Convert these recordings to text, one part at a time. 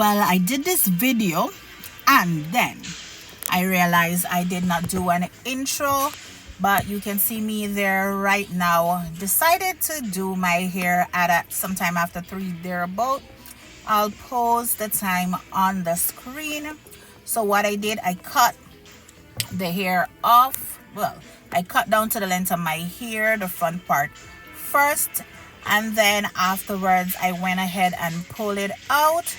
Well, I did this video and then I realized I did not do an intro, but you can see me there right now. Decided to do my hair at sometime after 3 thereabout. I'll post the time on the screen. So what I did, I cut the hair off. Well, I cut down to the length of my hair, the front part first, and then afterwards I went ahead and pulled it out.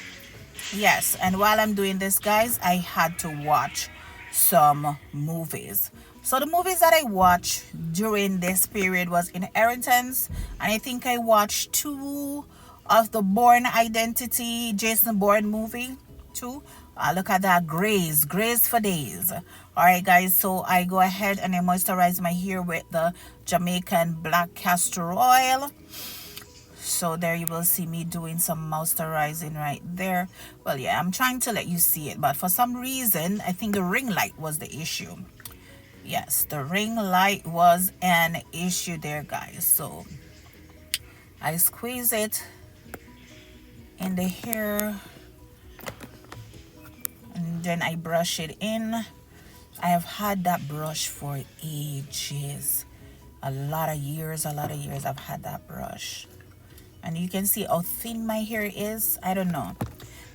Yes, and while I'm doing this, guys, I had to watch some movies. So the movies that I watched during this period was Inheritance, and I think I watched 2 of the Bourne Identity, Jason Bourne movie, 2. Look at that, grays for days. All right, guys, so I go ahead and I moisturize my hair with the Jamaican black castor oil. So there you will see me doing some moisturizing right there. Well, yeah, I'm trying to let you see it, but for some reason I think the ring light was the issue. Yes, the ring light was an issue there, guys. So I squeeze it in the hair and then I brush it in. I have had that brush for ages, a lot of years I've had that brush. And you can see how thin my hair is. I don't know.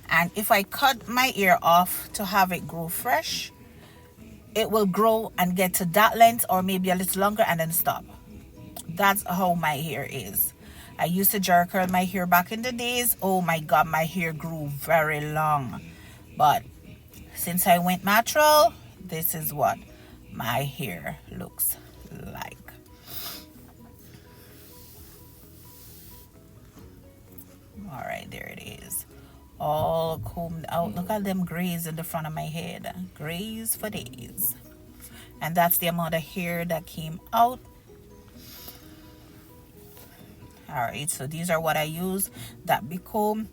And if I cut my hair off to have it grow fresh, it will grow and get to that length or maybe a little longer and then stop. That's how my hair is. I used to jerk curl my hair back in the days. Oh my God, my hair grew very long. But since I went natural, this is what my hair looks like. All right, there it is, all combed out. Look at them grays in the front of my head, grays for days. And that's the amount of hair that came out. All right, so these are what I use. That big comb,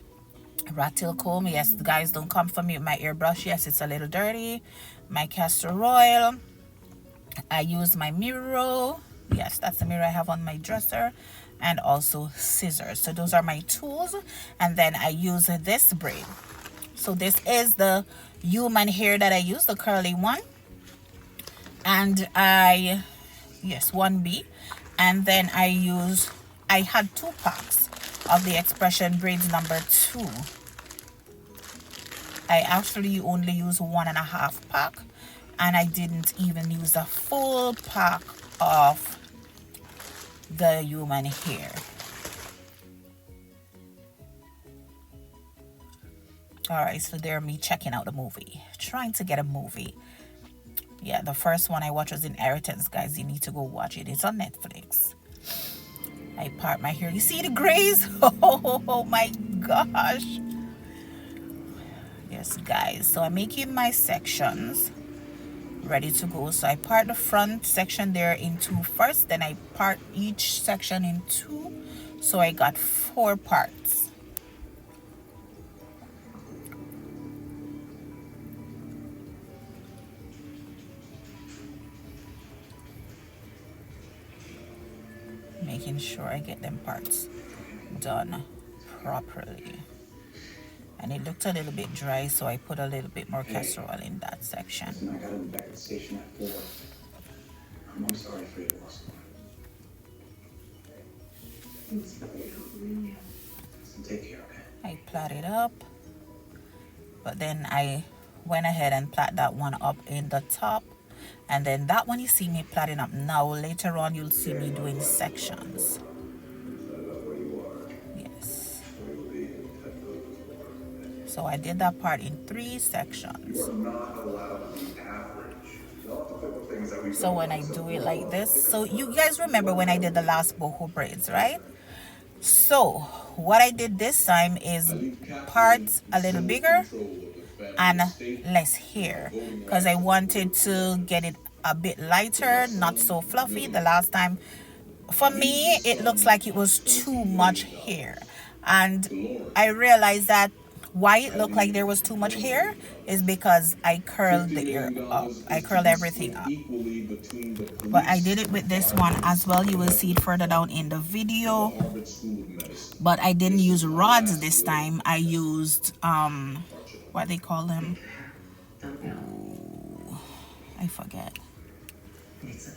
rat tail comb. Yes, guys, don't come for me with my airbrush. Yes, it's a little dirty. My castor oil. I use my mirror. Yes, that's the mirror I have on my dresser. And also scissors. So those are my tools. And then I use this braid. So this is the human hair that I use, the curly one. And yes, 1B. And then I had 2 packs of the Expression Braids number 2. I actually only use 1.5 pack. And I didn't even use a full pack of the human hair. All right, so there me checking out the movie, trying to get a movie. Yeah, the first one I watched was Inheritance, guys. You need to go watch it. It's on Netflix. I part my hair. You see the grays? Oh my gosh. Yes, guys, so I'm making my sections ready to go. So I part the front section there in 2 first, then I part each section in 2, so I got 4 parts. Making sure I get them parts done properly. And it looked a little bit dry, so I put a little bit more castor oil in that section. I got him back at the station at 4. I'm sorry for your loss. Take care, okay? I plait it up, but then I went ahead and plait that one up in the top, and then that one you see me plaiting up now. Later on you'll see me doing sections. Yes. So I did that part in 3 sections. So when I do it like this, so you guys remember when I did the last BoHo Braids, right? So what I did this time is parts a little bigger and less hair, because I wanted to get it a bit lighter, not so fluffy. The last time, for me, it looks like it was too much hair, and I realized that why it looked like there was too much hair is because I curled the ear up. I curled everything up. But I did it with this one as well. You will see it further down in the video. But I didn't use rods this time. I used what they call them. Ooh, I forget.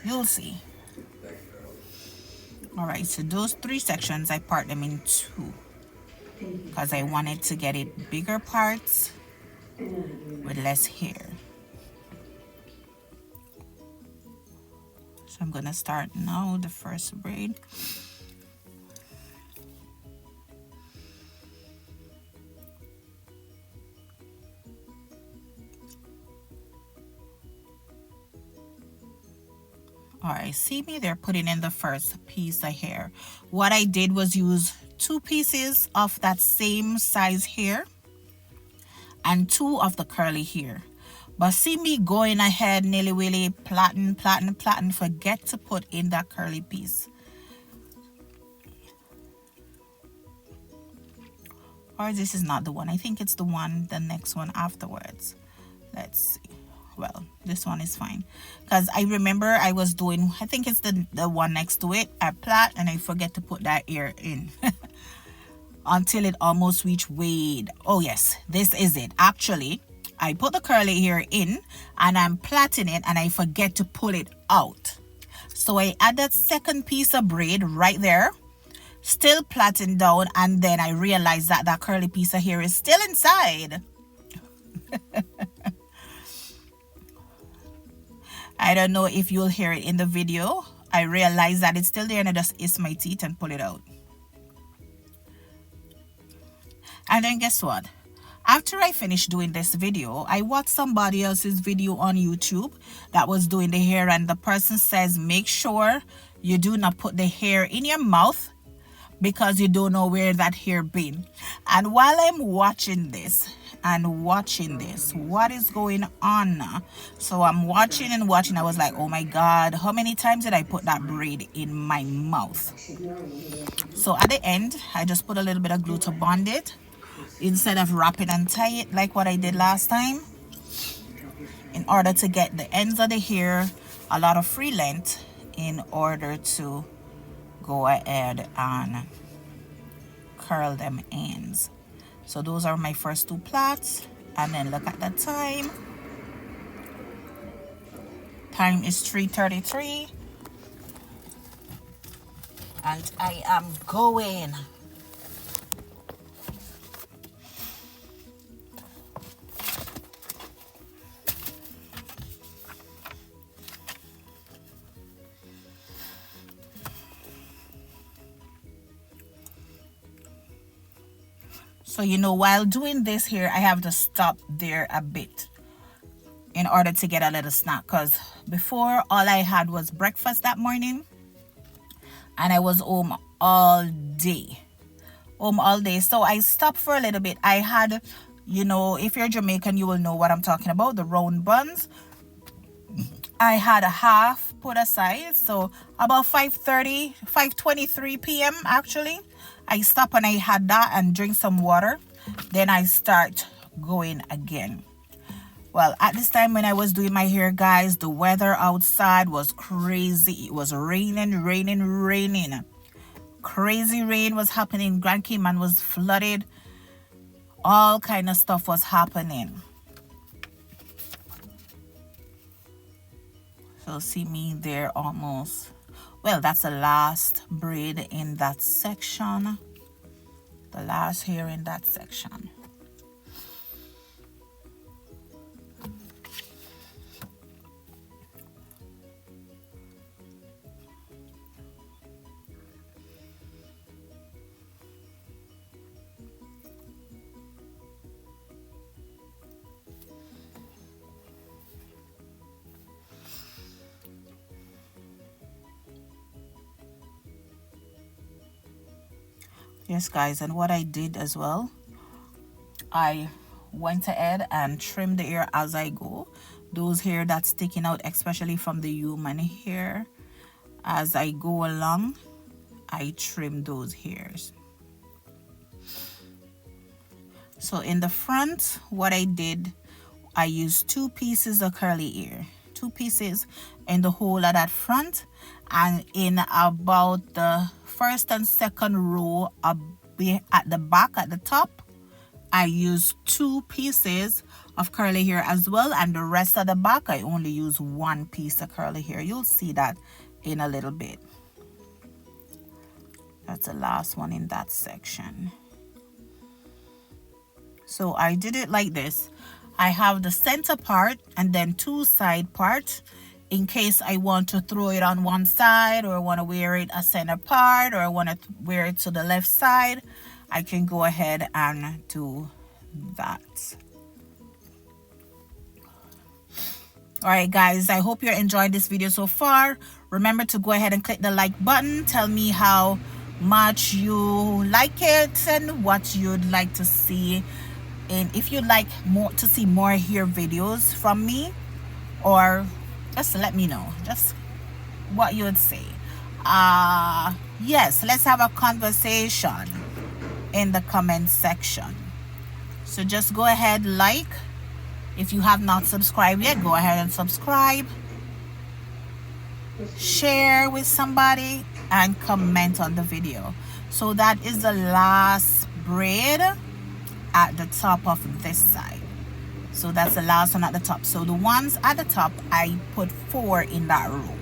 You'll see. Alright, so those 3 sections I part them in 2 because I wanted to get it bigger parts with less hair. So I'm gonna start now the first braid. Alright, see me there putting in the first piece of hair. What I did was use 2 pieces of that same size hair and 2 of the curly hair. But see me going ahead nilly-willy, plaiting, forget to put in that curly piece. Or this is not the one. I think it's the next one afterwards. Let's see. Well, this one is fine. Because I remember I was doing, I think it's the one next to it. I plait and I forget to put that ear in. Until it almost reached weight. Oh yes, this is it. Actually, I put the curly hair in and I'm plaiting it and I forget to pull it out. So I add that second piece of braid right there. Still plaiting down, and then I realized that that curly piece of hair is still inside. I don't know if you'll hear it in the video. I realized that it's still there and I just hiss my teeth and pull it out. And then guess what? After I finished doing this video, I watched somebody else's video on YouTube that was doing the hair, and the person says make sure you do not put the hair in your mouth because you don't know where that hair been. And while I'm watching this, what is going on? So I'm watching and watching. I was like, oh my god, how many times did I put that braid in my mouth? So at the end, I just put a little bit of glue to bond it instead of wrap it and tie it like what I did last time, in order to get the ends of the hair a lot of free length in order to go ahead and curl them ends. So those are my first 2 plaits, and then look at the time. Time is 3:33, and I am going. So, you know, while doing this here, I have to stop there a bit in order to get a little snack. Because before, all I had was breakfast that morning. And I was home all day. So I stopped for a little bit. I had, you know, if you're Jamaican, you will know what I'm talking about. The round buns. I had a half put aside. So about 5:23 p.m. actually. I stop and I had that and drink some water. Then I start going again. Well, at this time when I was doing my hair, guys, the weather outside was crazy. It was raining. Crazy rain was happening. Grand Cayman was flooded. All kind of stuff was happening. So see me there almost. Well, that's the last braid in that section. The last hair in that section. Yes, guys, and what I did as well, I went ahead and trimmed the hair as I go. Those hair that's sticking out, especially from the human hair, as I go along, I trim those hairs. So in the front, what I did, I used 2 pieces of curly hair, 2 pieces in the whole of that front, and in about the first and second row at the back at the top, I used 2 pieces of curly hair as well, and the rest of the back I only use 1 piece of curly hair. You'll see that in a little bit. That's the last one in that section. So I did it like this. I have the center part and then 2 side parts in case I want to throw it on one side, or I want to wear it a center part, or I want to wear it to the left side. I can go ahead and do that. All right, guys, I hope you're enjoying this video so far. Remember to go ahead and click the like button. Tell me how much you like it and what you'd like to see, and if you'd like more to see more hair videos from me, or just let me know just what you would say. Yes, let's have a conversation in the comment section. So just go ahead, like. If you have not subscribed yet, go ahead and subscribe, share with somebody, and comment on the video. So that is the last braid at the top of this side. So that's the last one at the top. So the ones at the top, I put 4 in that row.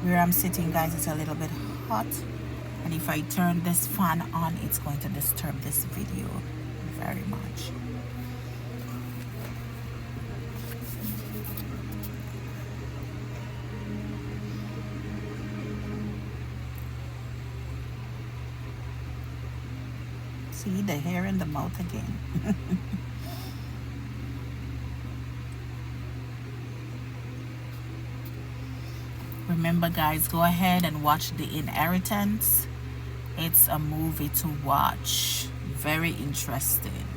Where I'm sitting, guys, it's a little bit hot, and if I turn this fan on, it's going to disturb this video very much. See the hair in the mouth again. Remember, guys, go ahead and watch The Inheritance. It's a movie to watch. Very interesting.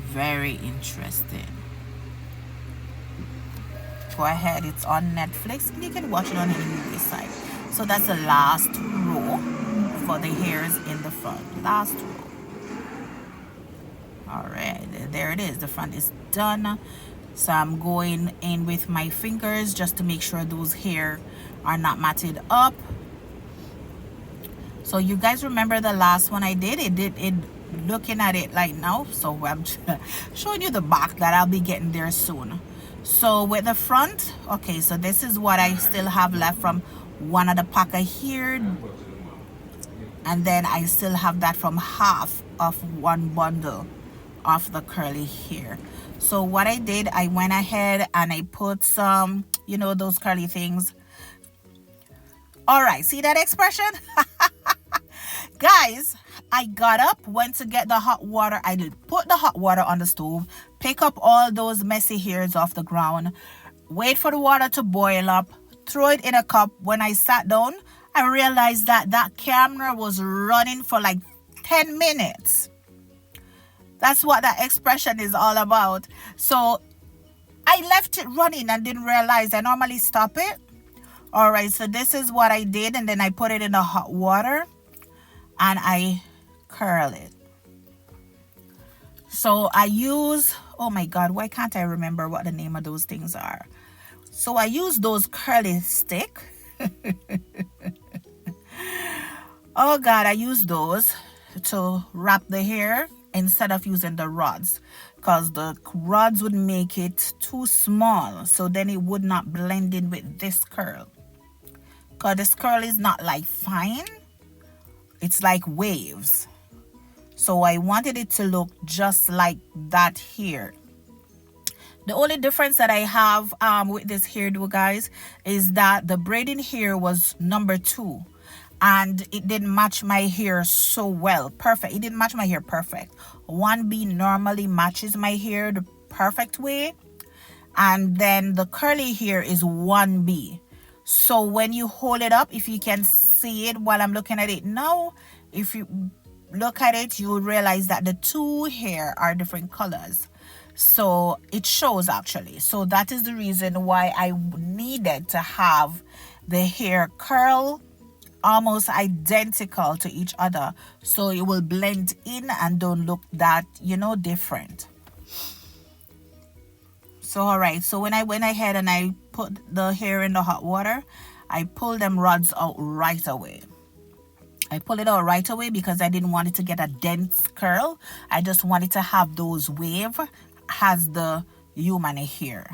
Very interesting. Go ahead, it's on Netflix. You can watch it on any movie site. So that's the last row for the hairs in the front. Last row. All right, there it is. The front is done. So I'm going in with my fingers just to make sure those hair are not matted up. So you guys remember the last one I did? It looking at it like now. So I'm showing you the back that I'll be getting there soon. So with the front, okay, so this is what I still have left from one of the pack of hair. And then I still have that from half of one bundle of the curly hair. So what I did, I went ahead and I put some, you know, those curly things. All right, see that expression? Guys, I got up, went to get the hot water. I did put the hot water on the stove, pick up all those messy hairs off the ground, wait for the water to boil up, throw it in a cup. When I sat down, I realized that that camera was running for like 10 minutes. That's what that expression is all about. So I left it running and didn't realize I normally stop it. All right, so this is what I did. And then I put it in the hot water and I curl it. So I use, oh my God, why can't I remember what the name of those things are? So I use those curly stick. Oh God, I use those to wrap the hair instead of using the rods, because the rods would make it too small, so then it would not blend in with this curl, because this curl is not like fine, it's like waves. So I wanted it to look just like that here. The only difference that I have with this hairdo, guys, is that the braiding hair was number 2. And it didn't match my hair so well. Perfect. It didn't match my hair perfect. 1B normally matches my hair the perfect way. And then the curly hair is 1B. So when you hold it up, if you can see it while I'm looking at it now, if you look at it, you will realize that the 2 hair are different colors. so it shows actually. So that is the reason why I needed to have the hair curl almost identical to each other, so it will blend in and don't look that, you know, different. So all right, so when I went ahead and I put the hair in the hot water, I pulled them rods out right away. I pull it out right away because I didn't want it to get a dense curl. I just wanted to have those wave as the human hair.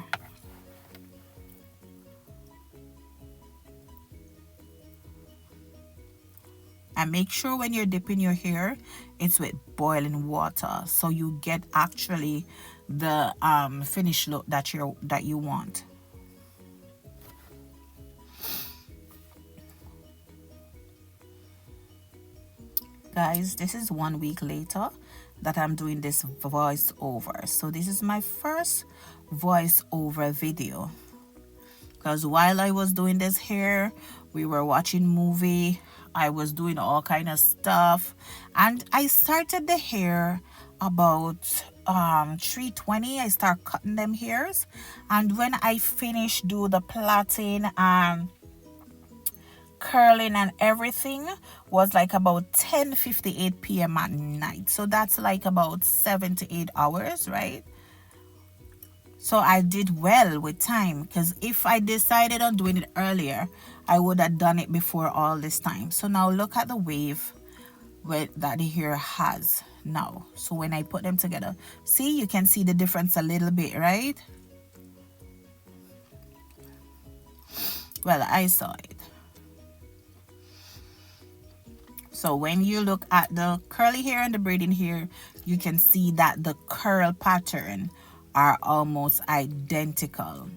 And make sure when you're dipping your hair, it's with boiling water, so you get actually the finished look that you want. Guys, this is 1 week later that I'm doing this voiceover. So this is my first voiceover video, because while I was doing this hair, we were watching movie, I was doing all kind of stuff, and I started the hair about 3:20. I start cutting them hairs, and when I finish do the plaiting and curling and everything was like about 10:58 p.m. at night. So that's like about 7 to 8 hours, right? So I did well with time, because if I decided on doing it earlier, I would have done it before all this time. So now look at the wave that the hair has now. So when I put them together, see, you can see the difference a little bit, right? Well, I saw it. So when you look at the curly hair and the braiding hair, you can see that the curl pattern are almost identical.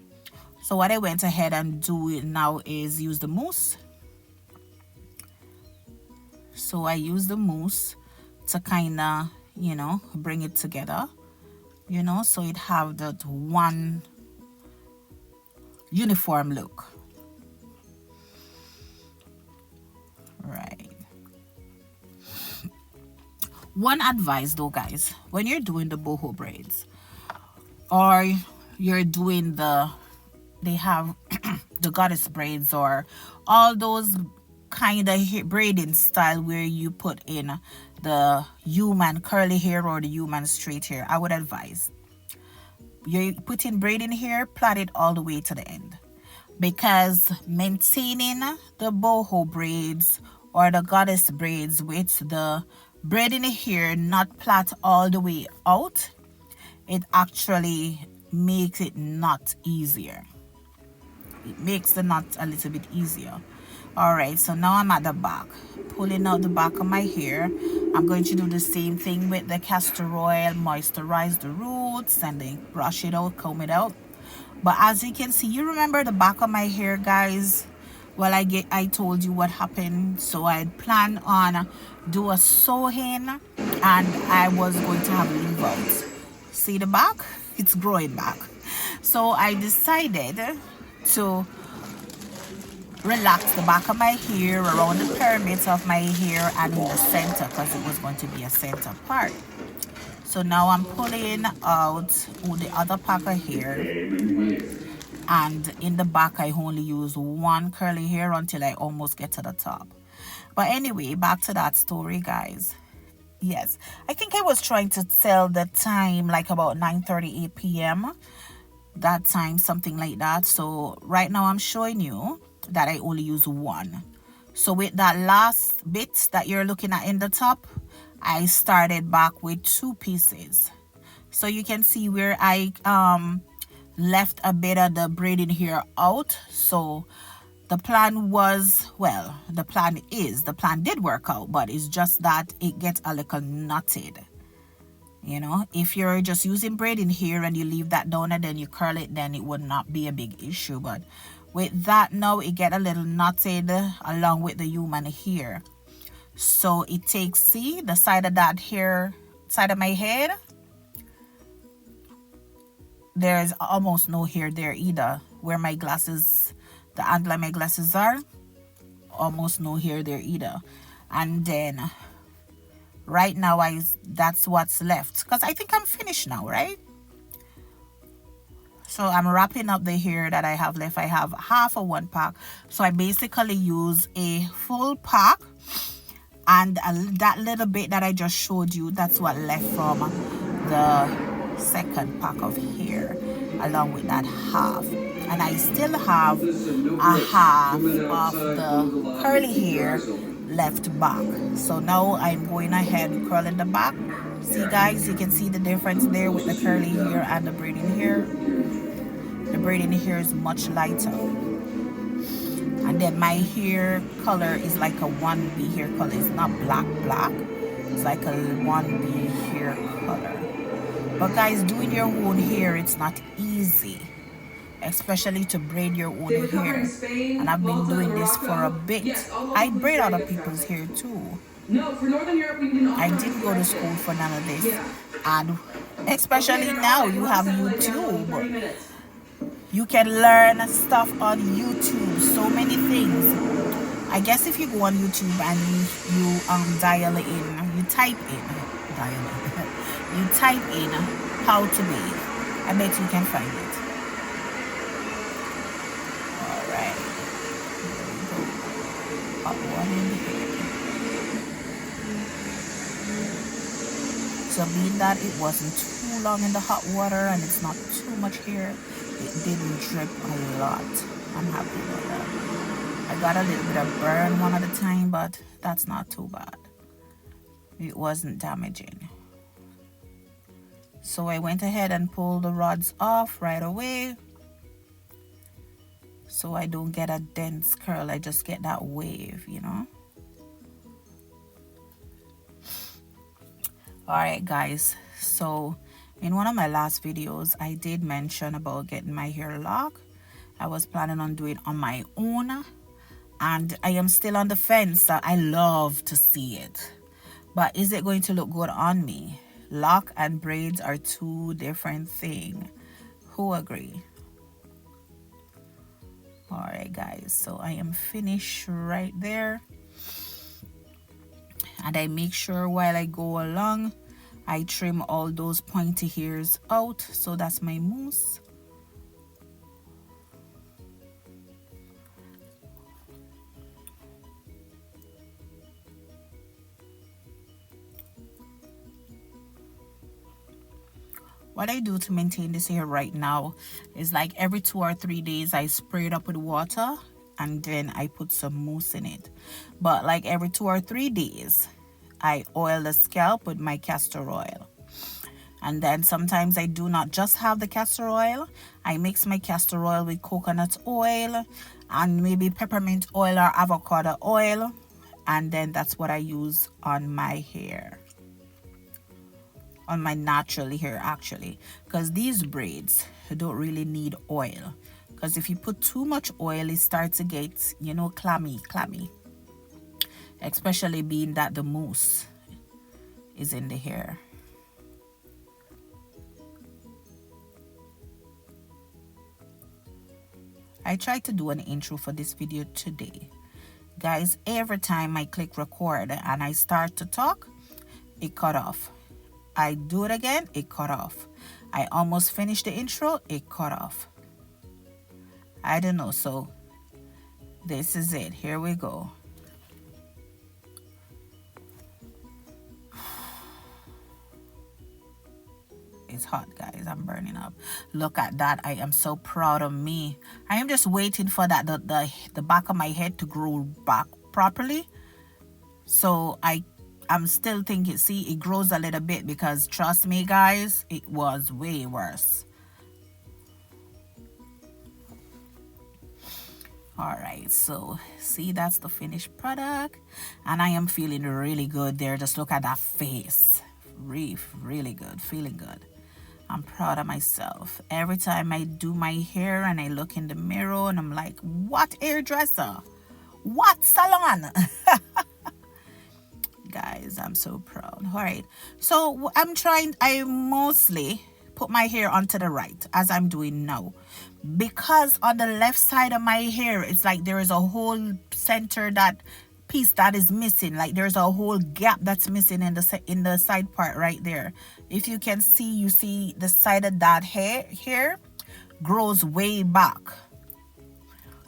So what I went ahead and do now is use the mousse. So I use the mousse to kind of, you know, bring it together, you know, so it have that one uniform look. Right. One advice though, guys, when you're doing the boho braids, or you're doing they have the goddess braids, or all those kind of braiding style where you put in the human curly hair or the human straight hair, I would advise you put in braiding hair, plait it all the way to the end, because maintaining the boho braids or the goddess braids with the braiding hair not plait all the way out, it actually makes it not easier. It makes the knot a little bit easier. All right, so now I'm at the back, pulling out the back of my hair. I'm going to do the same thing with the castor oil, moisturize the roots, and then brush it out, comb it out. But as you can see, you remember the back of my hair, guys? Well, I told you what happened. So I planned on do a sewing, and I was going to have leave out. See the back? It's growing back. So I decided to relax the back of my hair, around the pyramids of my hair, and in the center, because it was going to be a center part. So now I'm pulling out the other pack of hair, and in the back I only use one curly hair until I almost get to the top. But anyway, back to that story, guys. Yes, I think I was trying to tell the time like about 9:38 p.m. that time, something like that. So right now I'm showing you that I only use one. So with that last bit that you're looking at in the top, I started back with 2 pieces. So you can see where I left a bit of the braiding hair out. So the plan was, well, the plan did work out, but it's just that it gets a little knotted. You know, if you're just using braiding hair and you leave that down and then you curl it, then it would not be a big issue. But with that now, it get a little knotted along with the human hair. So it takes, see, the side of that hair, side of my head, there's almost no hair there either. Where my glasses, the angle of my glasses are, almost no hair there either. And then right now that's what's left, because I think I'm finished now, right? So I'm wrapping up the hair that I have left. I have half of one pack. So I basically use a full pack. And that little bit that I just showed you, that's what left from the second pack of hair, along with that half. And I still have a half of the curly hair left back. So now I'm going ahead and curling the back. See guys, you can see the difference there with the curly hair and the braiding hair. The braiding hair is much lighter. And then my hair color is like a 1B hair color. It's not black. It's like a 1B hair color. But guys, doing your own hair, it's not easy. Especially to braid your own hair. And I've been doing this for a bit. I braid other people's hair too. No, for Northern Europe, we didn't. I didn't go to school for none of this. And especially now, you have YouTube. You can learn stuff on YouTube, so many things. I guess if you go on YouTube and you dial in, you type in how to bathe, I bet you can find it. All right, here we go. Hot water in the hair. So being that it wasn't too long in the hot water and it's not too much hair, it didn't drip a lot. I'm happy about that. I got a little bit of burn one at a time, but that's not too bad. It wasn't damaging. So I went ahead and pulled the rods off right away. So I don't get a dense curl, I just get that wave, you know. Alright guys, so in one of my last videos, I did mention about getting my hair locked. I was planning on doing it on my own. And I am still on the fence. I love to see it. But is it going to look good on me? Lock and braids are two different things. Who agree? Alright guys, so I am finished right there. And I make sure while I go along, I trim all those pointy hairs out. So that's my mousse. What I do to maintain this hair right now is like every 2 or 3 days I spray it up with water and then I put some mousse in it. But like every 2 or 3 days I oil the scalp with my castor oil. And then sometimes I do not just have the castor oil. I mix my castor oil with coconut oil and maybe peppermint oil or avocado oil. And then that's what I use on my hair. On my natural hair actually. Because these braids don't really need oil. Because if you put too much oil, it starts to get, you know, clammy. Especially being that the mousse is in the hair. I tried to do an intro for this video today. Guys, every time I click record and I start to talk, it cut off. I do it again, it cut off. I almost finished the intro, it cut off. I don't know, so this is it. Here we go. It's hot, guys. I'm burning up. Look at that. I am so proud of me. I am just waiting for that the back of my head to grow back properly. So I'm still thinking, see, it grows a little bit because trust me, guys, it was way worse. All right, so see, that's the finished product and I am feeling really good there. Just look at that face. Really good, feeling good. I'm proud of myself. Every time I do my hair and I look in the mirror and I'm like, what hairdresser? What salon? Guys, I'm so proud. All right, so I mostly put my hair onto the right as I'm doing now, because on the left side of my hair it's like there is a whole center, that piece that is missing, like there's a whole gap that's missing in the side part right there. If you can see, you see the side of that hair. grows way back.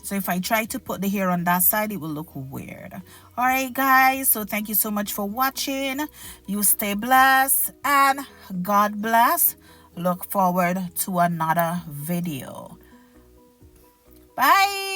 So if I try to put the hair on that side, it will look weird. All right, guys. So thank you so much for watching. You stay blessed and God bless. Look forward to another video. Bye.